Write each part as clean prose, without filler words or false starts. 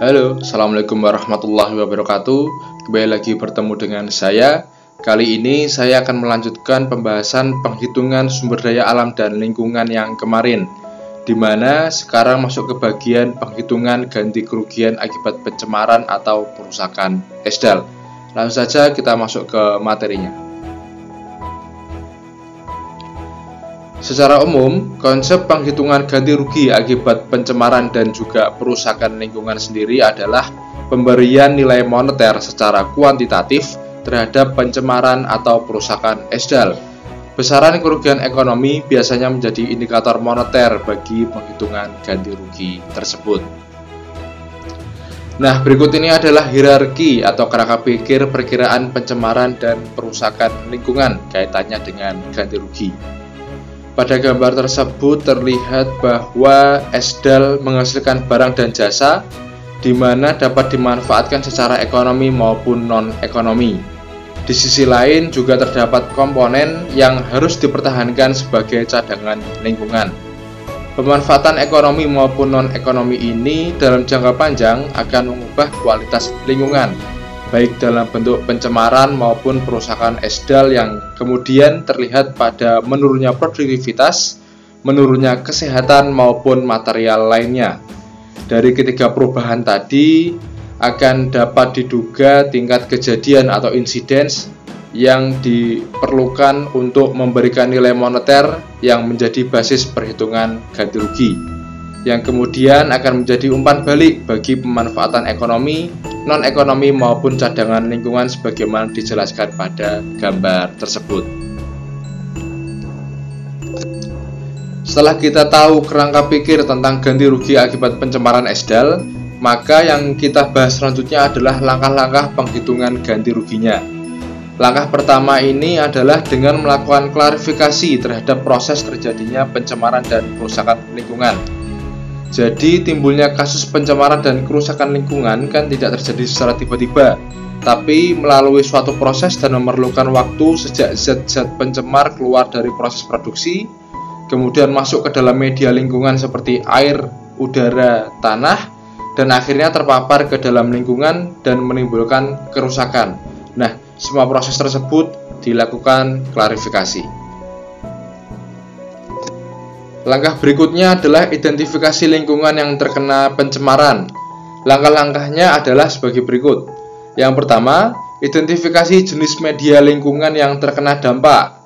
Halo, Assalamualaikum warahmatullahi wabarakatuh. Kembali lagi bertemu dengan saya. Kali ini saya akan melanjutkan pembahasan penghitungan sumber daya alam dan lingkungan yang kemarin, di mana sekarang masuk ke bagian penghitungan ganti kerugian akibat pencemaran atau perusakan ESDAL. Langsung saja kita masuk ke materinya. Secara umum, konsep penghitungan ganti rugi akibat pencemaran dan juga perusakan lingkungan sendiri adalah pemberian nilai moneter secara kuantitatif terhadap pencemaran atau perusakan ESDAL. Besaran kerugian ekonomi biasanya menjadi indikator moneter bagi penghitungan ganti rugi tersebut. Nah, berikut ini adalah hierarki atau kerangka pikir perkiraan pencemaran dan perusakan lingkungan kaitannya dengan ganti rugi. Pada gambar tersebut terlihat bahwa ESDAL menghasilkan barang dan jasa di mana dapat dimanfaatkan secara ekonomi maupun non-ekonomi. Di sisi lain juga terdapat komponen yang harus dipertahankan sebagai cadangan lingkungan. Pemanfaatan ekonomi maupun non-ekonomi ini dalam jangka panjang akan mengubah kualitas lingkungan, baik dalam bentuk pencemaran maupun perusakan ESDAL yang kemudian terlihat pada menurunnya produktivitas, menurunnya kesehatan maupun material lainnya. Dari ketiga perubahan tadi akan dapat diduga tingkat kejadian atau insidence yang diperlukan untuk memberikan nilai moneter yang menjadi basis perhitungan ganti rugi, yang kemudian akan menjadi umpan balik bagi pemanfaatan ekonomi, non-ekonomi maupun cadangan lingkungan sebagaimana dijelaskan pada gambar tersebut. Setelah kita tahu kerangka pikir tentang ganti rugi akibat pencemaran ESDAL, maka yang kita bahas selanjutnya adalah langkah-langkah penghitungan ganti ruginya. Langkah pertama ini adalah dengan melakukan klarifikasi terhadap proses terjadinya pencemaran dan kerusakan lingkungan. Jadi timbulnya kasus pencemaran dan kerusakan lingkungan kan tidak terjadi secara tiba-tiba, tapi melalui suatu proses dan memerlukan waktu sejak zat-zat pencemar keluar dari proses produksi, kemudian masuk ke dalam media lingkungan seperti air, udara, tanah, dan akhirnya terpapar ke dalam lingkungan dan menimbulkan kerusakan. Nah, semua proses tersebut dilakukan klarifikasi. Langkah berikutnya adalah identifikasi lingkungan yang terkena pencemaran. Langkah-langkahnya adalah sebagai berikut. Yang pertama, identifikasi jenis media lingkungan yang terkena dampak.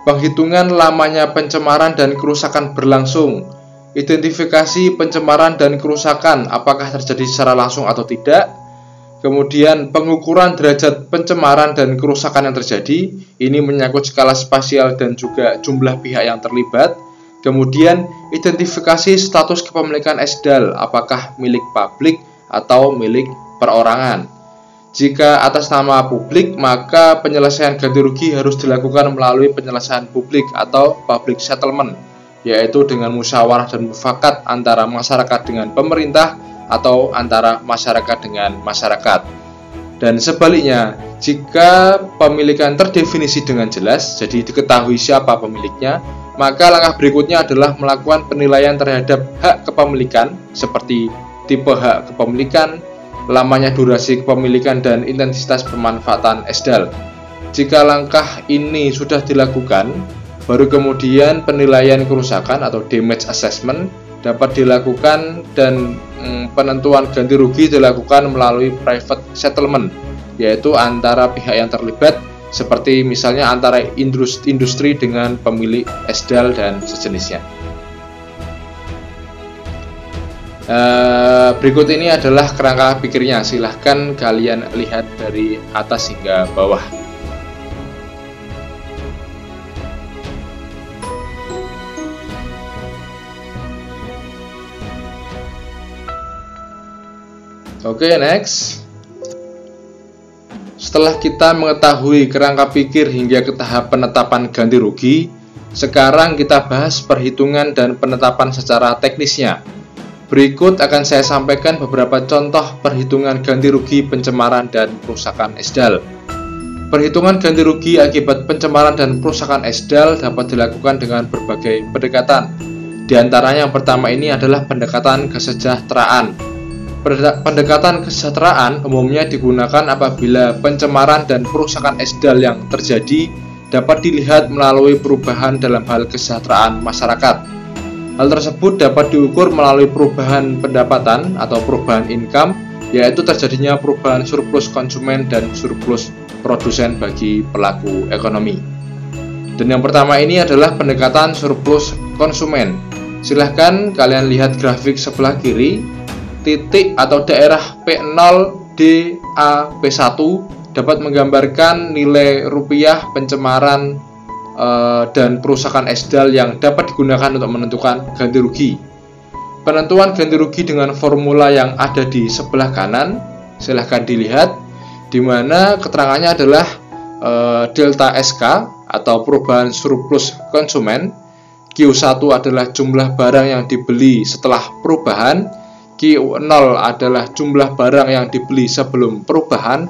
Penghitungan lamanya pencemaran dan kerusakan berlangsung. Identifikasi pencemaran dan kerusakan apakah terjadi secara langsung atau tidak. Kemudian pengukuran derajat pencemaran dan kerusakan yang terjadi. Ini menyangkut skala spasial dan juga jumlah pihak yang terlibat. Kemudian, identifikasi status kepemilikan ESDAL, apakah milik publik atau milik perorangan. Jika atas nama publik, maka penyelesaian ganti rugi harus dilakukan melalui penyelesaian publik atau public settlement, yaitu dengan musyawarah dan mufakat antara masyarakat dengan pemerintah atau antara masyarakat dengan masyarakat. Dan sebaliknya, jika pemilikan terdefinisi dengan jelas, jadi diketahui siapa pemiliknya, maka langkah berikutnya adalah melakukan penilaian terhadap hak kepemilikan seperti tipe hak kepemilikan, lamanya durasi kepemilikan, dan intensitas pemanfaatan ESDAL. Jika langkah ini sudah dilakukan, baru kemudian penilaian kerusakan atau damage assessment dapat dilakukan dan penentuan ganti rugi dilakukan melalui private settlement, yaitu antara pihak yang terlibat seperti misalnya antara industri dengan pemilik ESDAL dan sejenisnya. Berikut ini adalah kerangka pikirnya, silahkan kalian lihat dari atas hingga bawah. Oke, next. Setelah kita mengetahui kerangka pikir hingga ke tahap penetapan ganti rugi, sekarang kita bahas perhitungan dan penetapan secara teknisnya. Berikut akan saya sampaikan beberapa contoh perhitungan ganti rugi pencemaran dan perusakan ESDAL. Perhitungan ganti rugi akibat pencemaran dan perusakan ESDAL dapat dilakukan dengan berbagai pendekatan. Di antaranya yang pertama ini adalah pendekatan kesejahteraan. Pendekatan kesejahteraan umumnya digunakan apabila pencemaran dan perusakan esdal yang terjadi dapat dilihat melalui perubahan dalam hal kesejahteraan masyarakat. Hal tersebut dapat diukur melalui perubahan pendapatan atau perubahan income, yaitu terjadinya perubahan surplus konsumen dan surplus produsen bagi pelaku ekonomi. Dan yang pertama ini adalah pendekatan surplus konsumen. Silahkan kalian lihat grafik sebelah kiri. Titik atau daerah P0, D, A, P1 dapat menggambarkan nilai rupiah pencemaran dan perusakan esdal yang dapat digunakan untuk menentukan ganti rugi. Penentuan ganti rugi dengan formula yang ada di sebelah kanan, silahkan dilihat, di mana keterangannya adalah delta SK atau perubahan surplus konsumen, Q1 adalah jumlah barang yang dibeli setelah perubahan, Q0 adalah jumlah barang yang dibeli sebelum perubahan,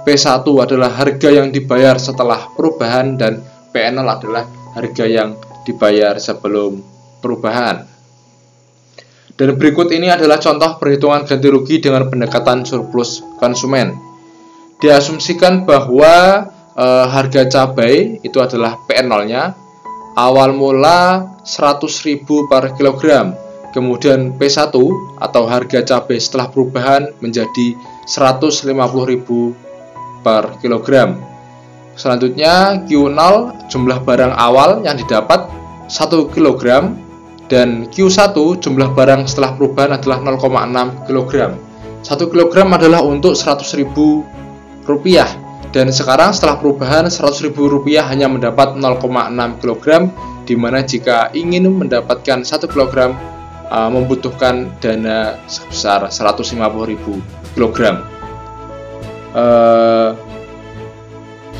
P1 adalah harga yang dibayar setelah perubahan, dan P0 adalah harga yang dibayar sebelum perubahan. Dan berikut ini adalah contoh perhitungan ganti rugi dengan pendekatan surplus konsumen. Diasumsikan bahwa harga cabai itu adalah P0-nya, awal mula 100.000 per kilogram. Kemudian P1 atau harga cabai setelah perubahan menjadi 150.000 per kilogram. Selanjutnya Q0 jumlah barang awal yang didapat 1 kilogram, dan Q1 jumlah barang setelah perubahan adalah 0,6 kilogram. 1 kilogram adalah untuk 100.000 rupiah, dan sekarang setelah perubahan 100.000 rupiah hanya mendapat 0,6 kilogram, di mana jika ingin mendapatkan 1 kilogram membutuhkan dana sebesar 150.000 kg.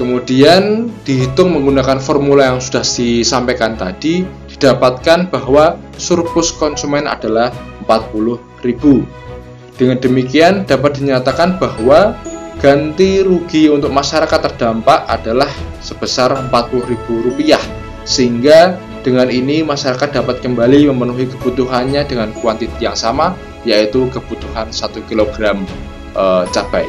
Kemudian dihitung menggunakan formula yang sudah disampaikan tadi, didapatkan bahwa surplus konsumen adalah 40.000. Dengan demikian dapat dinyatakan bahwa ganti rugi untuk masyarakat terdampak adalah sebesar Rp40.000, sehingga dengan ini masyarakat dapat kembali memenuhi kebutuhannya dengan kuantiti yang sama, yaitu kebutuhan 1 kg cabai.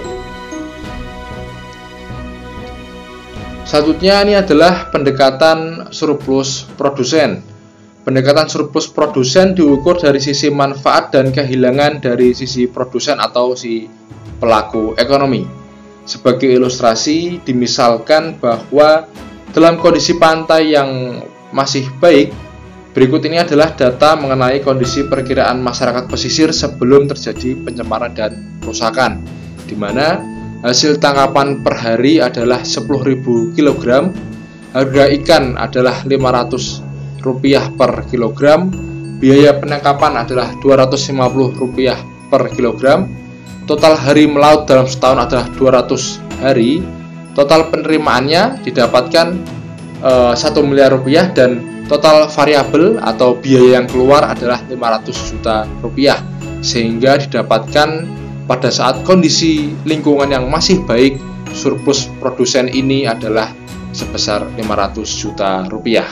Selanjutnya ini adalah pendekatan surplus produsen. Pendekatan surplus produsen diukur dari sisi manfaat dan kehilangan dari sisi produsen atau si pelaku ekonomi. Sebagai ilustrasi, dimisalkan bahwa dalam kondisi pantai yang masih baik, berikut ini adalah data mengenai kondisi perkiraan masyarakat pesisir sebelum terjadi pencemaran dan perusakan, di mana hasil tangkapan per hari adalah 10.000 kg, harga ikan adalah Rp500 per kilogram, biaya penangkapan adalah Rp250 per kilogram, total hari melaut dalam setahun adalah 200 hari, total penerimaannya didapatkan 1 miliar rupiah, dan total variabel atau biaya yang keluar adalah 500 juta rupiah, sehingga didapatkan pada saat kondisi lingkungan yang masih baik, surplus produsen ini adalah sebesar 500 juta rupiah.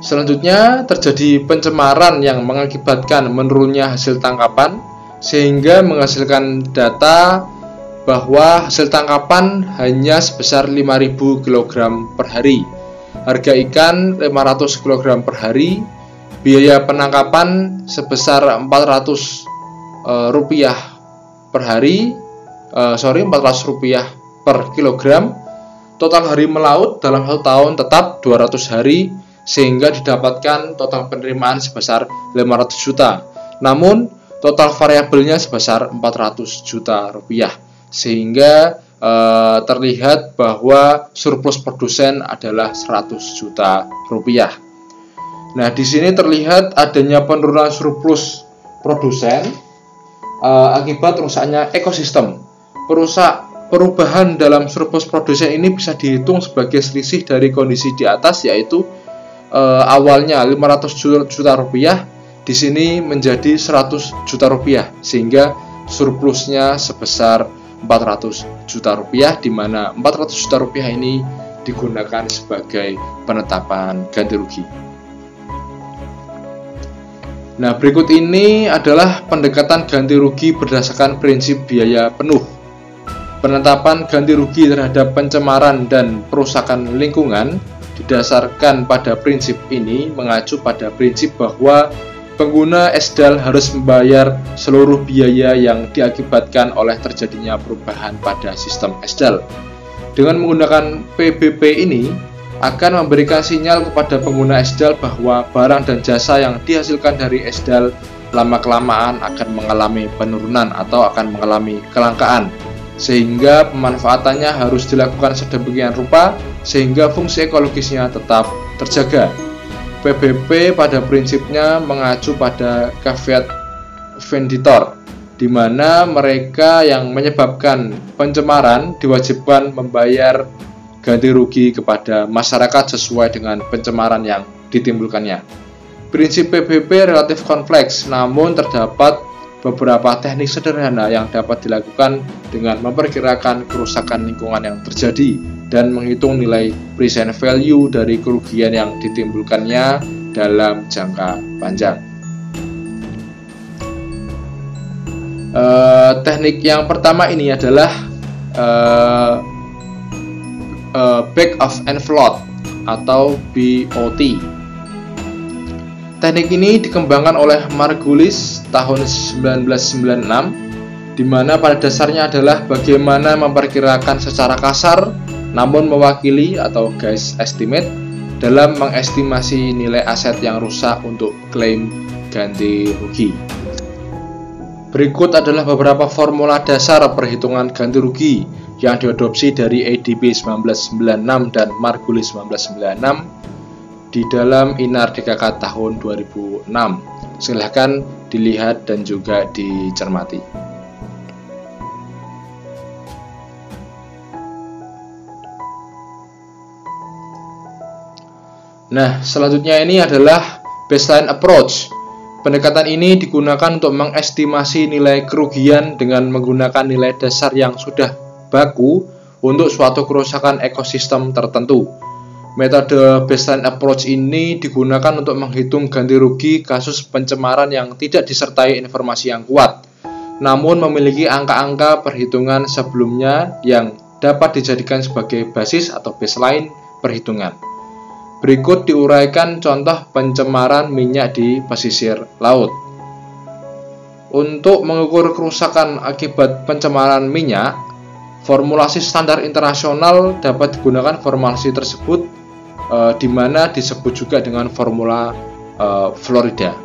Selanjutnya terjadi pencemaran yang mengakibatkan menurunnya hasil tangkapan, sehingga menghasilkan data bahwa hasil tangkapan hanya sebesar 5.000 kg per hari, harga ikan 500 kg per hari, biaya penangkapan sebesar Rp400 per hari, Rp400 per kilogram, total hari melaut dalam 1 tahun tetap 200 hari, sehingga didapatkan total penerimaan sebesar 500 juta. Namun total variabelnya sebesar 400 juta rupiah, sehingga terlihat bahwa surplus produsen adalah 100 juta rupiah. Nah, di sini terlihat adanya penurunan surplus produsen akibat rusaknya ekosistem. Perubahan dalam surplus produsen ini bisa dihitung sebagai selisih dari kondisi di atas, yaitu awalnya 500 juta rupiah, di sini menjadi 100 juta rupiah, sehingga surplusnya sebesar 400 juta rupiah, di mana 400 juta rupiah ini digunakan sebagai penetapan ganti rugi. Nah, berikut ini adalah pendekatan ganti rugi berdasarkan prinsip biaya penuh. Penetapan ganti rugi terhadap pencemaran dan perusakan lingkungan didasarkan pada prinsip ini mengacu pada prinsip bahwa pengguna SDAL harus membayar seluruh biaya yang diakibatkan oleh terjadinya perubahan pada sistem SDAL. Dengan menggunakan PBP ini akan memberikan sinyal kepada pengguna SDAL bahwa barang dan jasa yang dihasilkan dari SDAL lama-kelamaan akan mengalami penurunan atau akan mengalami kelangkaan, sehingga pemanfaatannya harus dilakukan sedemikian rupa sehingga fungsi ekologisnya tetap terjaga. PBP pada prinsipnya mengacu pada caveat venditor, di mana mereka yang menyebabkan pencemaran diwajibkan membayar ganti rugi kepada masyarakat sesuai dengan pencemaran yang ditimbulkannya. Prinsip PBP relatif kompleks, namun terdapat beberapa teknik sederhana yang dapat dilakukan dengan memperkirakan kerusakan lingkungan yang terjadi dan menghitung nilai present value dari kerugian yang ditimbulkannya dalam jangka panjang. Teknik yang pertama ini adalah back of envelope atau BOT. Teknik ini dikembangkan oleh Margulis tahun 1996, di mana pada dasarnya adalah bagaimana memperkirakan secara kasar namun mewakili atau guess estimate dalam mengestimasi nilai aset yang rusak untuk klaim ganti rugi. Berikut adalah beberapa formula dasar perhitungan ganti rugi yang diadopsi dari ADB 1996 dan Margulis 1996 di dalam INAR DKK tahun 2006. Silahkan dilihat dan juga dicermati. Nah, selanjutnya ini adalah baseline approach. Pendekatan ini digunakan untuk mengestimasi nilai kerugian dengan menggunakan nilai dasar yang sudah baku untuk suatu kerusakan ekosistem tertentu. Metode baseline approach ini digunakan untuk menghitung ganti rugi kasus pencemaran yang tidak disertai informasi yang kuat, namun memiliki angka-angka perhitungan sebelumnya yang dapat dijadikan sebagai basis atau baseline perhitungan. Berikut diuraikan contoh pencemaran minyak di pesisir laut. Untuk mengukur kerusakan akibat pencemaran minyak, formulasi standar internasional dapat digunakan. Formulasi tersebut di mana disebut juga dengan formula Florida.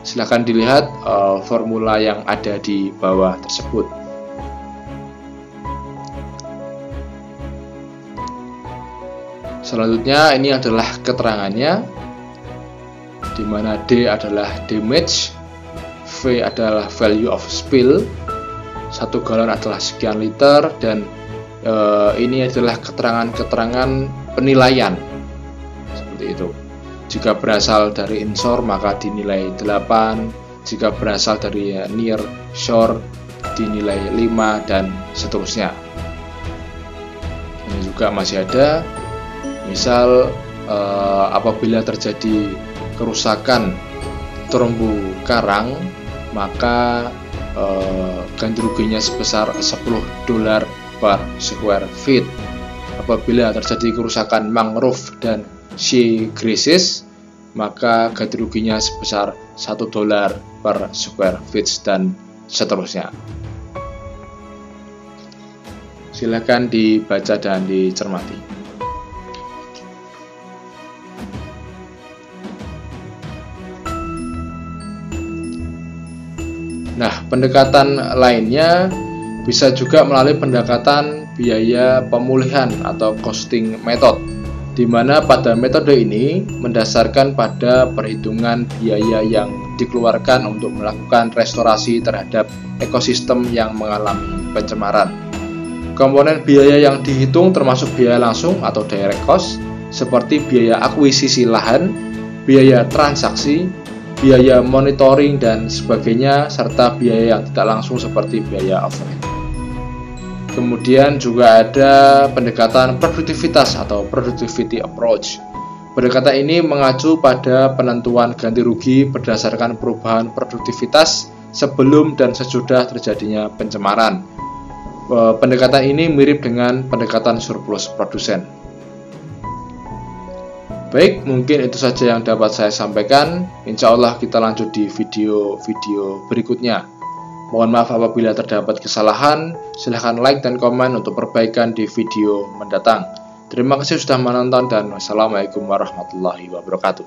Silakan dilihat formula yang ada di bawah tersebut. Selanjutnya ini adalah keterangannya, di mana D adalah damage, V adalah value of spill, 1 galon adalah sekian liter, dan ini adalah keterangan-keterangan penilaian seperti itu. Jika berasal dari inshore maka dinilai 8, jika berasal dari near shore dinilai 5, dan seterusnya. Ini juga masih ada, misal apabila terjadi kerusakan terumbu karang, maka ganti ruginya sebesar $10 per square feet. Apabila terjadi kerusakan mangrove dan seagrasses, maka ganti ruginya sebesar $1 per square feet, dan seterusnya. Silakan dibaca dan dicermati. Nah, pendekatan lainnya bisa juga melalui pendekatan biaya pemulihan atau costing method, di mana pada metode ini mendasarkan pada perhitungan biaya yang dikeluarkan untuk melakukan restorasi terhadap ekosistem yang mengalami pencemaran. Komponen biaya yang dihitung termasuk biaya langsung atau direct cost, seperti biaya akuisisi lahan, biaya transaksi, biaya monitoring dan sebagainya, serta biaya yang tidak langsung seperti biaya overhead. Kemudian juga ada pendekatan produktivitas atau productivity approach. Pendekatan ini mengacu pada penentuan ganti rugi berdasarkan perubahan produktivitas sebelum dan sesudah terjadinya pencemaran. Pendekatan ini mirip dengan pendekatan surplus produsen. Baik, mungkin itu saja yang dapat saya sampaikan. Insya Allah kita lanjut di video-video berikutnya. Mohon maaf apabila terdapat kesalahan. Silahkan like dan komen untuk perbaikan di video mendatang. Terima kasih sudah menonton dan wassalamualaikum warahmatullahi wabarakatuh.